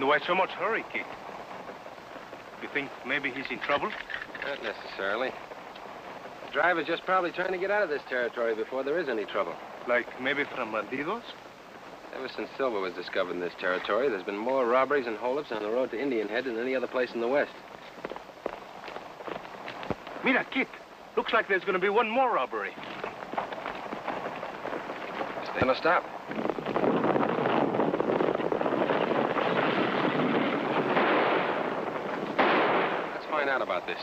And why so much hurry, Kit? You think maybe he's in trouble? Not necessarily. The driver's just probably trying to get out of this territory before there is any trouble. Like maybe from bandidos? Ever since silver was discovered in this territory, there's been more robberies and holdups on the road to Indian Head than any other place in the West. Mira, Kit. Looks like there's going to be one more robbery. Stay on a stop. Let's find out about this.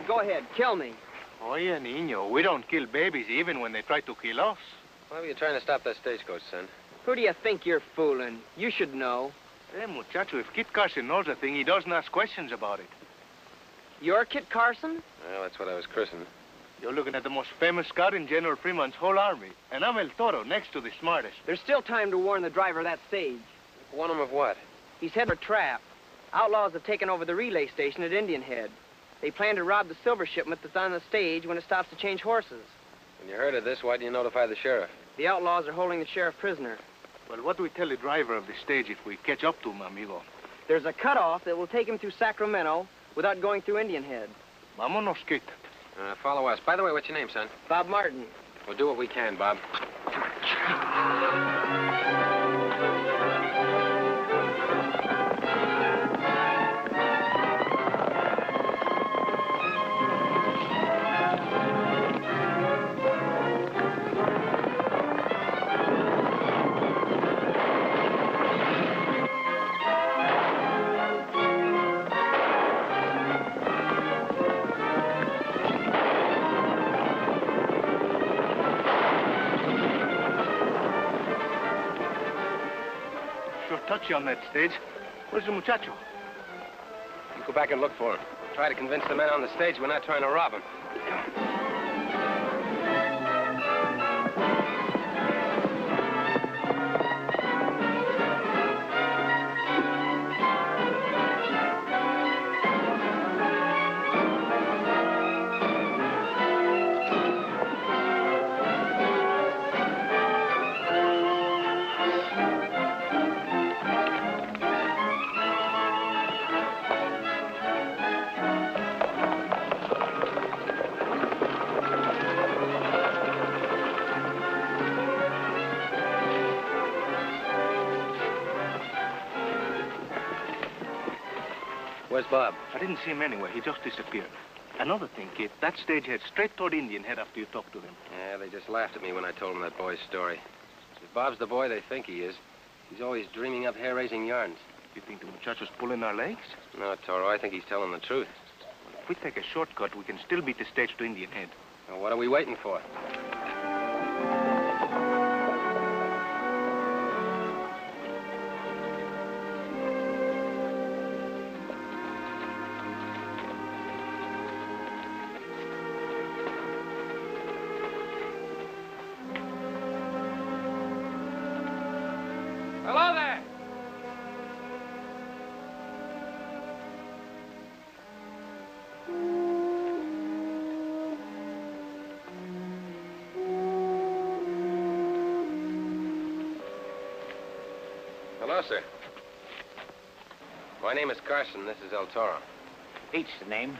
Go ahead, kill me. Oye, niño, we don't kill babies even when they try to kill us. Why were you trying to stop that stagecoach, son? Who do you think you're fooling? You should know. Hey, muchacho, if Kit Carson knows a thing, he doesn't ask questions about it. You're Kit Carson? Well, that's what I was christened. You're looking at the most famous scout in General Fremont's whole army. And I'm El Toro, next to the smartest. There's still time to warn the driver of that stage. Warn him of what? He's headed for a trap. Outlaws have taken over the relay station at Indian Head. They plan to rob the silver shipment that's on the stage when it stops to change horses. When you heard of this, why didn't you notify the sheriff? The outlaws are holding the sheriff prisoner. Well, what do we tell the driver of the stage if we catch up to him, amigo? There's a cutoff that will take him through Sacramento without going through Indian Head. Vámonos, Kit. Follow us. By the way, what's your name, son? Bob Martin. We'll do what we can, Bob. Touchy on that stage. Where's the muchacho? You go back and look for him. Try to convince the men on the stage we're not trying to rob him. Where's Bob? I didn't see him anywhere. He just disappeared. Another thing, Kit, that stage head straight toward Indian Head after you talked to them. Yeah, they just laughed at me when I told them that boy's story. If Bob's the boy they think he is, he's always dreaming up hair-raising yarns. You think the muchacho's pulling our legs? No, Toro, I think he's telling the truth. Well, if we take a shortcut, we can still beat the stage to Indian Head. Well, what are we waiting for? Hello there! Hello, sir. My name is Carson. This is El Toro. Pete's the name.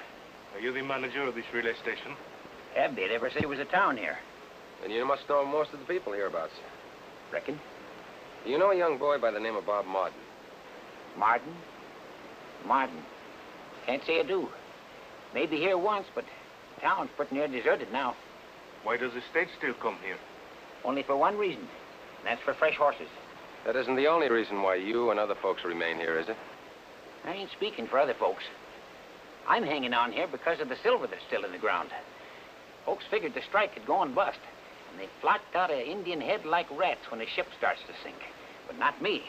Are you the manager of this relay station? Abby never said it was a town here. And you must know most of the people hereabouts. Reckon? Do you know a young boy by the name of Bob Martin? Martin? Martin. Can't say I do. Maybe here once, but town's pretty near deserted now. Why does the stage still come here? Only for one reason, and that's for fresh horses. That isn't the only reason why you and other folks remain here, is it? I ain't speaking for other folks. I'm hanging on here because of the silver that's still in the ground. Folks figured the strike could go and bust, and they flocked out of Indian Head like rats when the ship starts to sink. But not me.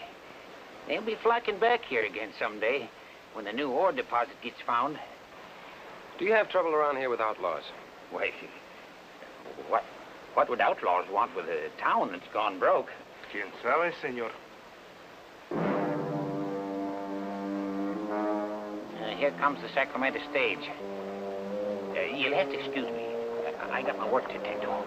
They'll be flocking back here again someday when the new ore deposit gets found. Do you have trouble around here with outlaws? Why, what would outlaws want with a town that's gone broke? Quien sabe, senor? Here comes the Sacramento stage. You'll have to excuse me. I got my work to attend to.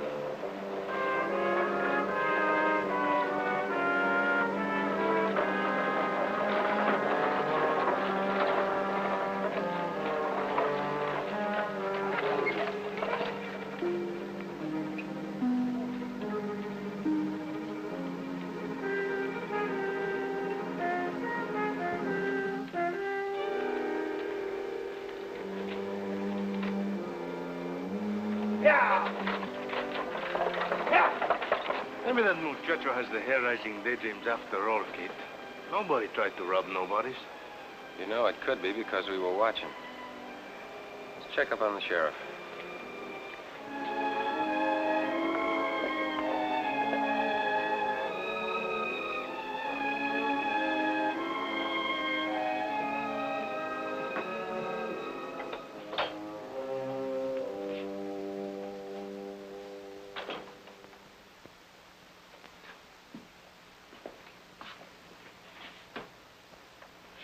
Maybe that muchacho has the hair-raising daydreams after all, kid. Nobody tried to rob nobodies. You know, it could be because we were watching. Let's check up on the sheriff.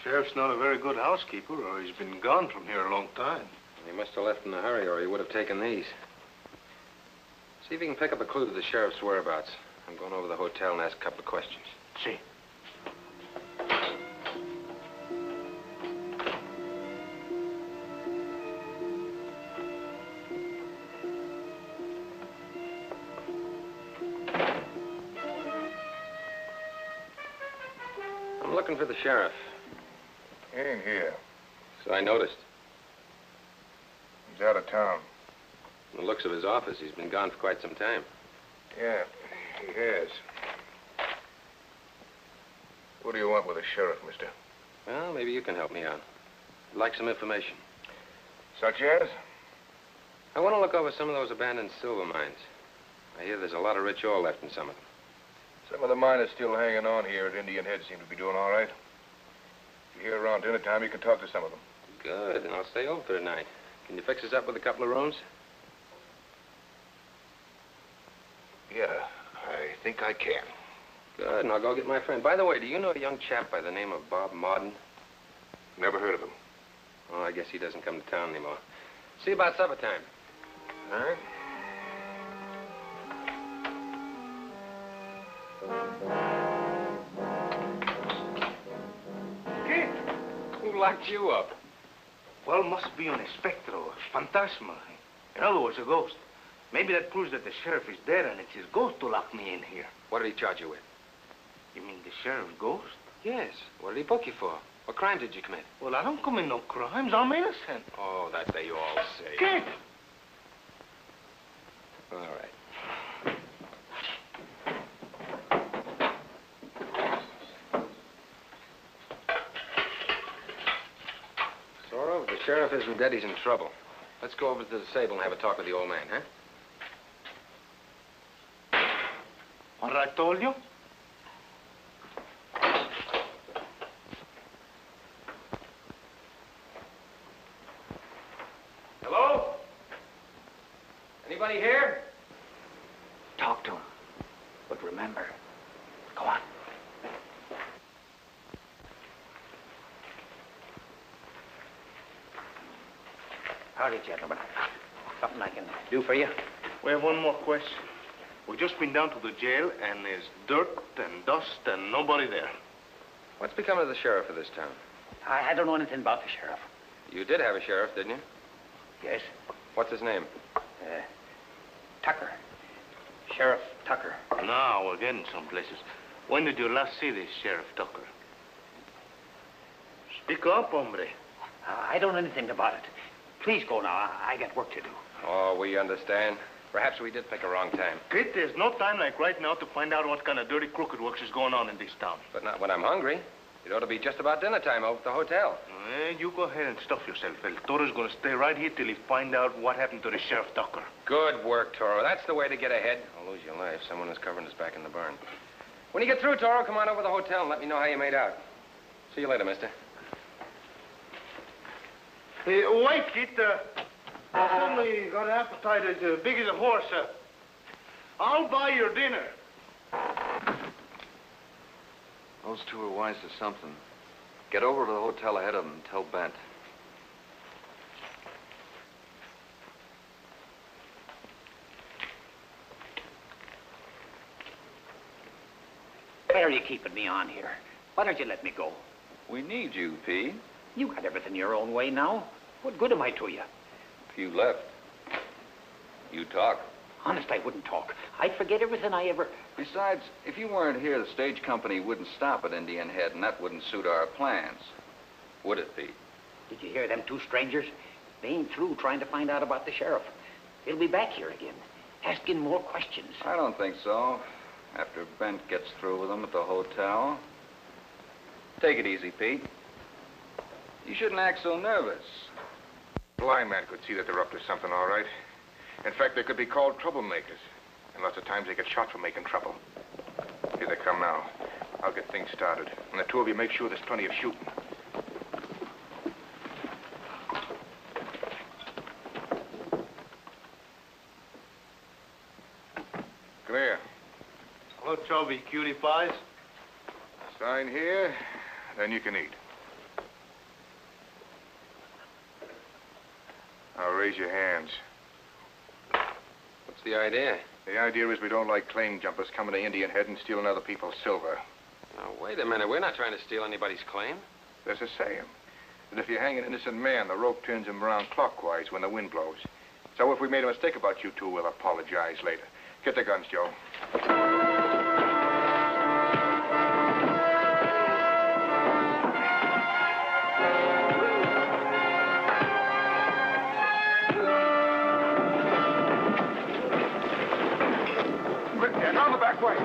Sheriff's not a very good housekeeper, or he's been gone from here a long time. He must have left in a hurry, or he would have taken these. See if you can pick up a clue to the sheriff's whereabouts. I'm going over to the hotel and ask a couple of questions. See. I'm looking for the sheriff. He ain't here. So I noticed. He's out of town. From the looks of his office, he's been gone for quite some time. Yeah, he has. What do you want with the sheriff, mister? Well, maybe you can help me out. I'd like some information. Such as? I want to look over some of those abandoned silver mines. I hear there's a lot of rich ore left in some of them. Some of the miners still hanging on here at Indian Head seem to be doing all right. If you're here around dinner time, you can talk to some of them. Good, and I'll stay over for tonight. Can you fix us up with a couple of rooms? Yeah, I think I can. Good, and I'll go get my friend. By the way, do you know a young chap by the name of Bob Marden? Never heard of him. Oh, I guess he doesn't come to town anymore. See you about supper time. All right. Kid! Who locked you up? Well, must be an espectro, a fantasma. In other words, a ghost. Maybe that proves that the sheriff is dead and it's his ghost who locked me in here. What did he charge you with? You mean the sheriff's ghost? Yes. What did he book you for? What crime did you commit? Well, I don't commit no crimes. I'm innocent. Oh, that they all say. Kid! All right. Toro, if the sheriff isn't dead, he's in trouble. Let's go over to the stable and have a talk with the old man, huh? What I told you? Hello? Anybody here? Talk to him. But remember, go on. Howdy, gentlemen. Something I can do for you? We have one more question. We've just been down to the jail, and there's dirt and dust and nobody there. What's become of the sheriff of this town? I don't know anything about the sheriff. You did have a sheriff, didn't you? Yes? What's his name? Tucker. Sheriff Tucker. Now we're getting some places. When did you last see this Sheriff Tucker? Speak up, hombre. I don't know anything about it. Please go now. I got work to do. Oh, we understand. Perhaps we did pick a wrong time. Kid, there's no time like right now to find out what kind of dirty crooked works is going on in this town. But not when I'm hungry. It ought to be just about dinner time over at the hotel. You go ahead and stuff yourself. El Toro's gonna stay right here till he find out what happened to the Sheriff Tucker. Good work, Toro. That's the way to get ahead. I'll lose your life. Someone is covering us back in the barn. When you get through, Toro, come on over to the hotel and let me know how you made out. See you later, mister. Hey, wait, kid. I suddenly got an appetite as big as a horse. I'll buy your dinner. Those two are wise to something. Get over to the hotel ahead of them and tell Bent. Why are you keeping me on here? Why don't you let me go? We need you, Pete. You got everything your own way now. What good am I to you? If you left, you talk. Honest, I wouldn't talk. I'd forget everything I ever... Besides, if you weren't here, the stage company wouldn't stop at Indian Head, and that wouldn't suit our plans. Would it, Pete? Did you hear them two strangers? They ain't through trying to find out about the sheriff. They'll be back here again, asking more questions. I don't think so. After Bent gets through with them at the hotel. Take it easy, Pete. You shouldn't act so nervous. The blind man could see that they're up to something, all right. In fact, they could be called troublemakers. And lots of times they get shot for making trouble. Here they come now. I'll get things started. And the two of you make sure there's plenty of shooting. Come here. Hello, Chubby cutie pies. Sign here, then you can eat. Now raise your hands. What's the idea? The idea is we don't like claim jumpers coming to Indian Head and stealing other people's silver. Now, wait a minute. We're not trying to steal anybody's claim. There's a saying that if you hang an innocent man, the rope turns him around clockwise when the wind blows. So if we made a mistake about you two, we'll apologize later. Get the guns, Joe. Quick, Dan, down the back way.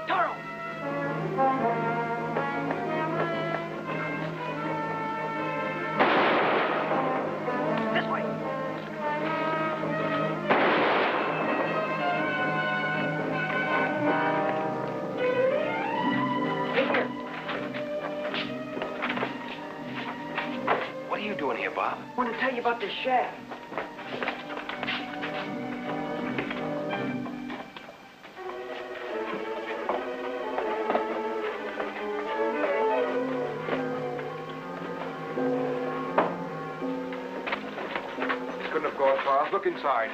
Toro! This way! What are you doing here, Bob? I want to tell you about this shaft. Couldn't have gone far. Look inside.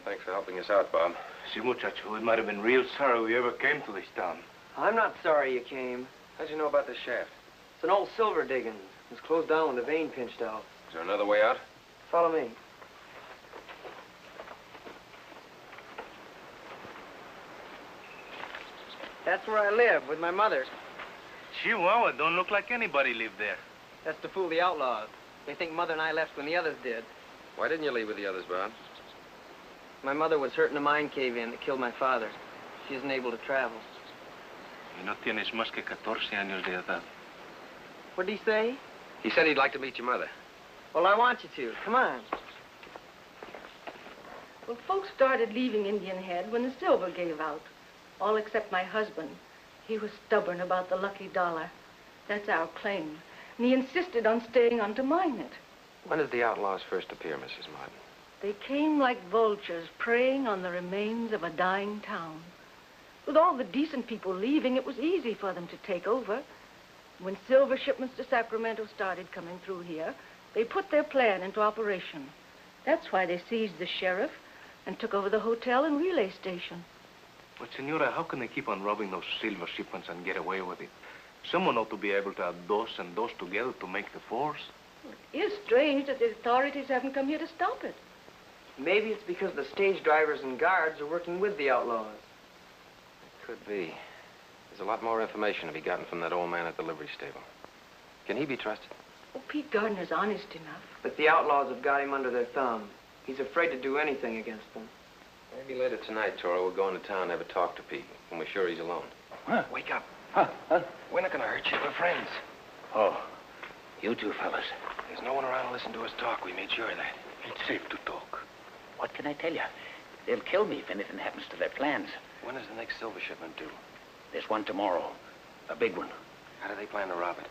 Thanks for helping us out, Bob. See, muchacho, it might have been real sorry we ever came to this town. I'm not sorry you came. How'd you know about this shaft? It's an old silver digging. It was closed down when the vein pinched out. Is there another way out? Follow me. That's where I live, with my mother. Chihuahua don't look like anybody lived there. That's to fool the outlaws. They think Mother and I left when the others did. Why didn't you leave with the others, Bob? My mother was hurt in a mine cave-in that killed my father. She isn't able to travel. Y no tienes más que 14 años de edad. What did he say? He said he'd like to meet your mother. Well, I want you to. Come on. Well, folks started leaving Indian Head when the silver gave out. All except my husband. He was stubborn about the lucky dollar. That's our claim. And he insisted on staying on to mine it. When did the outlaws first appear, Mrs. Martin? They came like vultures preying on the remains of a dying town. With all the decent people leaving, it was easy for them to take over. When silver shipments to Sacramento started coming through here, they put their plan into operation. That's why they seized the sheriff and took over the hotel and relay station. But, Senora, how can they keep on robbing those silver shipments and get away with it? Someone ought to be able to add those and those together to make the force. It is strange that the authorities haven't come here to stop it. Maybe it's because the stage drivers and guards are working with the outlaws. Could be. There's a lot more information to be gotten from that old man at the livery stable. Can he be trusted? Oh, Pete Gardner's honest enough. But the outlaws have got him under their thumb. He's afraid to do anything against them. Maybe later tonight, Toro, we'll go into town and have a talk to Pete when we're sure he's alone. Huh? Wake up. Huh? We're not gonna hurt you. We're friends. Oh, you two fellas. There's no one around to listen to us talk. We made sure of that. It's safe to talk. What can I tell you? They'll kill me if anything happens to their plans. When is the next silver shipment due? There's one tomorrow. A big one. How do they plan to rob it?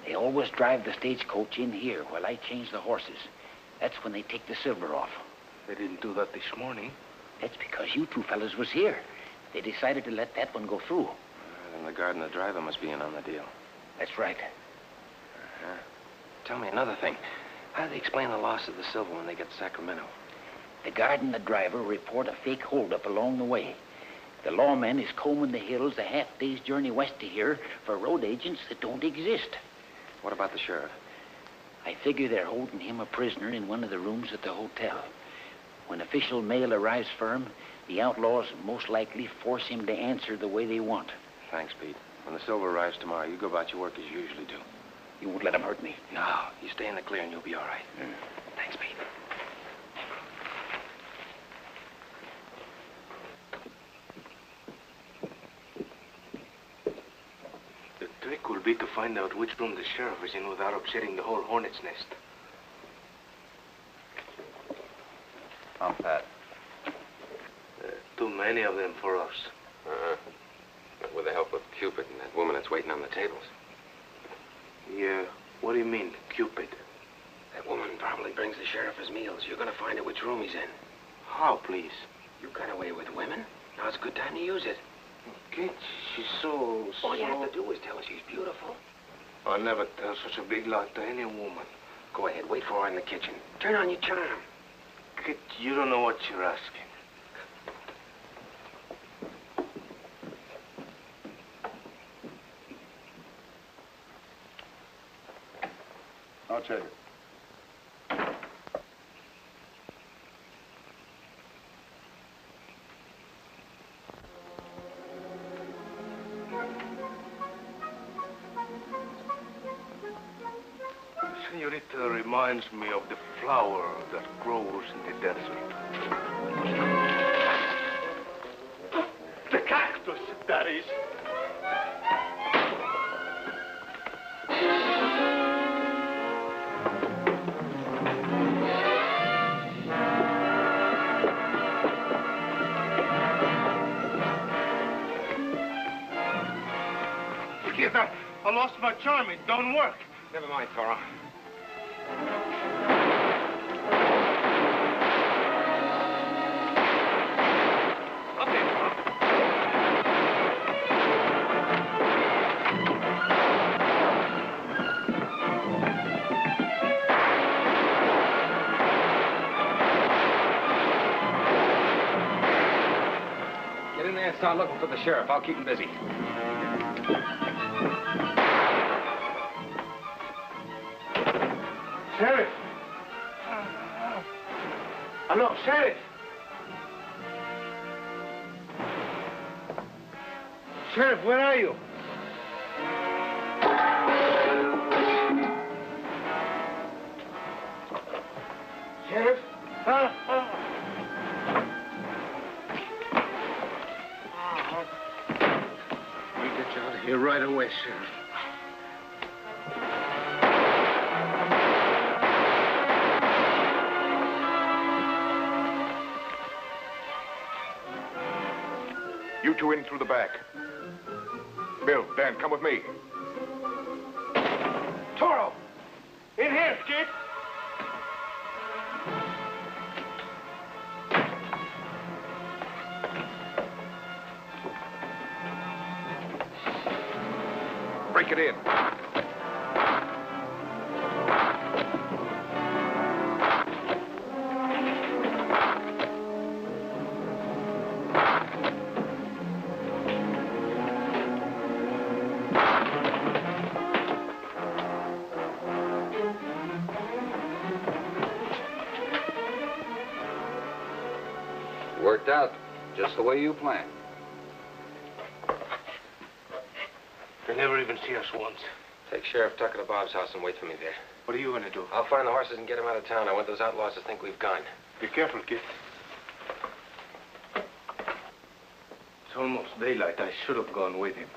They always drive the stagecoach in here while I change the horses. That's when they take the silver off. They didn't do that this morning. That's because you two fellas was here. They decided to let that one go through. Then the guard and the driver must be in on the deal. That's right. Tell me another thing. How do they explain the loss of the silver when they get to Sacramento? The guard and the driver report a fake holdup along the way. The lawman is combing the hills a half-day's journey west to here for road agents that don't exist. What about the sheriff? I figure they're holding him a prisoner in one of the rooms at the hotel. When official mail arrives for him, the outlaws most likely force him to answer the way they want. Thanks, Pete. When the silver arrives tomorrow, you go about your work as you usually do. You won't let him hurt me. No, you stay in the clear and you'll be all right. Thanks, Pete. The trick will be to find out which room the sheriff is in without upsetting the whole hornet's nest. I'm Pat. Too many of them for us. But with the help of Cupid and that woman that's waiting on the tables. Yeah, what do you mean, Cupid? That woman probably brings the sheriff his meals. You're gonna find out which room he's in. How, please? You got away with women. Now's a good time to use it. Kid, she's so... All you have to do is tell her she's beautiful. I'll never tell such a big lie to any woman. Go ahead, wait for her in the kitchen. Turn on your charm. Kid, you don't know what you're asking. I'll check it. Senorita reminds me of the flower that grows in the desert. The cactus, that is. Forget, I lost my charm. It don't work. Never mind, Toro. Up there, Toro. Get in there and start looking for the sheriff. I'll keep him busy. Sheriff! Hello, Sheriff! Sheriff, where are you? Sheriff? We'll get you out of here right away, Sheriff. You two in through the back. Bill, Dan, come with me. Toro! In here, kid! Break it in. Just the way you planned. They never even see us once. Take Sheriff Tucker to Bob's house and wait for me there. What are you going to do? I'll find the horses and get them out of town. I want those outlaws to think we've gone. Be careful, kid. It's almost daylight. I should have gone with him.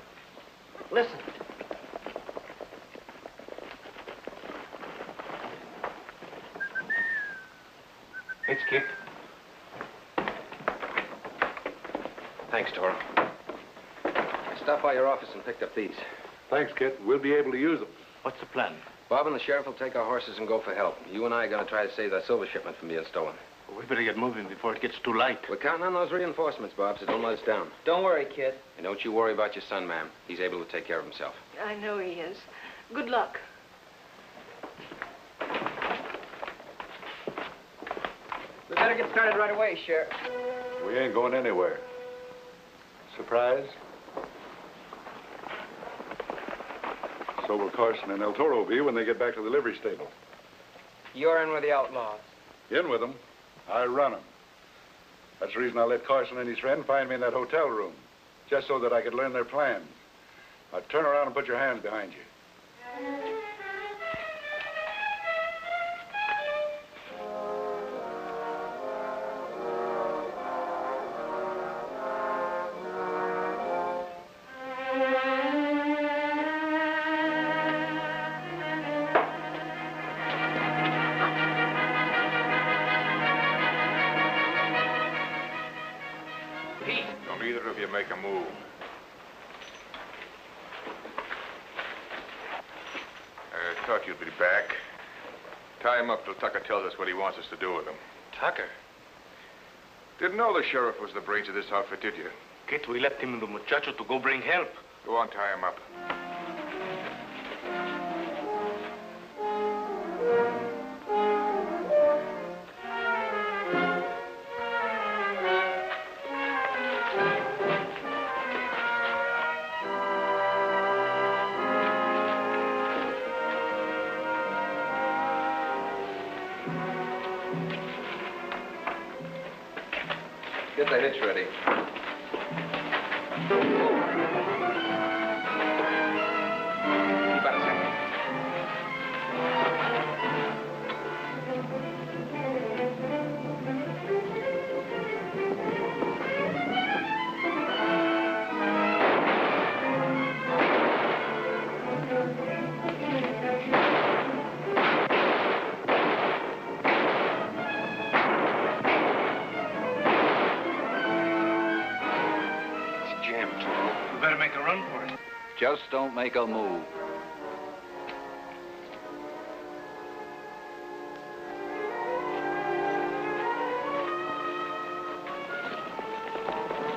Listen. It's Kit. Thanks, Toro. I stopped by your office and picked up these. Thanks, Kit. We'll be able to use them. What's the plan? Bob and the sheriff will take our horses and go for help. You and I are going to try to save that silver shipment from being stolen. We better get moving before it gets too light. We're counting on those reinforcements, Bob, so don't let us down. Don't worry, kid. And don't you worry about your son, ma'am. He's able to take care of himself. I know he is. Good luck. We better get started right away, Sheriff. We ain't going anywhere. Surprise? So will Carson and El Toro be when they get back to the livery stable. You're in with the outlaws. In with them. I run them. That's the reason I let Carson and his friend find me in that hotel room, just so that I could learn their plans. Now turn around and put your hands behind you. Don't either of you make a move. I thought you'd be back. Tie him up till Tucker tells us what he wants us to do with him. Tucker? Didn't know the sheriff was the brains of this outfit, did you? Kit, we left him and the muchacho to go bring help. Go on, tie him up. Get the hitch ready. Keep out a second. We better make a run for it. Just don't make a move.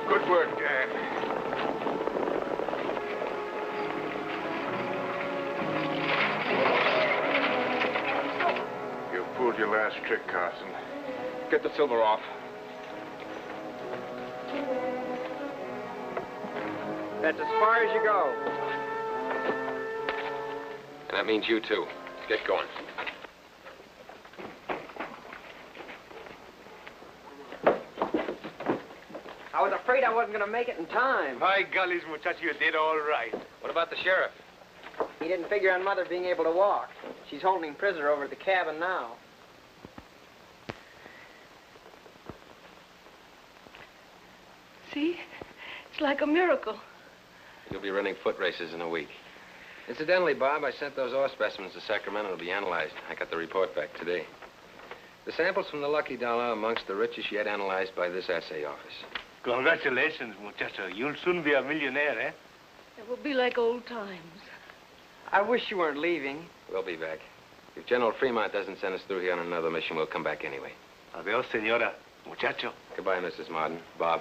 Good work, Dan. You pulled your last trick, Carson. Get the silver off. That's as far as you go. And that means you, too. Get going. I was afraid I wasn't going to make it in time. My gollies, muchacho, you did all right. What about the sheriff? He didn't figure on Mother being able to walk. She's holding him prisoner over at the cabin now. See? It's like a miracle. You'll be running foot races in a week. Incidentally, Bob, I sent those ore specimens to Sacramento to be analyzed. I got the report back today. The samples from the Lucky Dollar are amongst the richest yet analyzed by this assay office. Congratulations, muchacho. You'll soon be a millionaire, eh? It will be like old times. I wish you weren't leaving. We'll be back. If General Fremont doesn't send us through here on another mission, we'll come back anyway. Adios, senora. Muchacho. Goodbye, Mrs. Martin. Bob.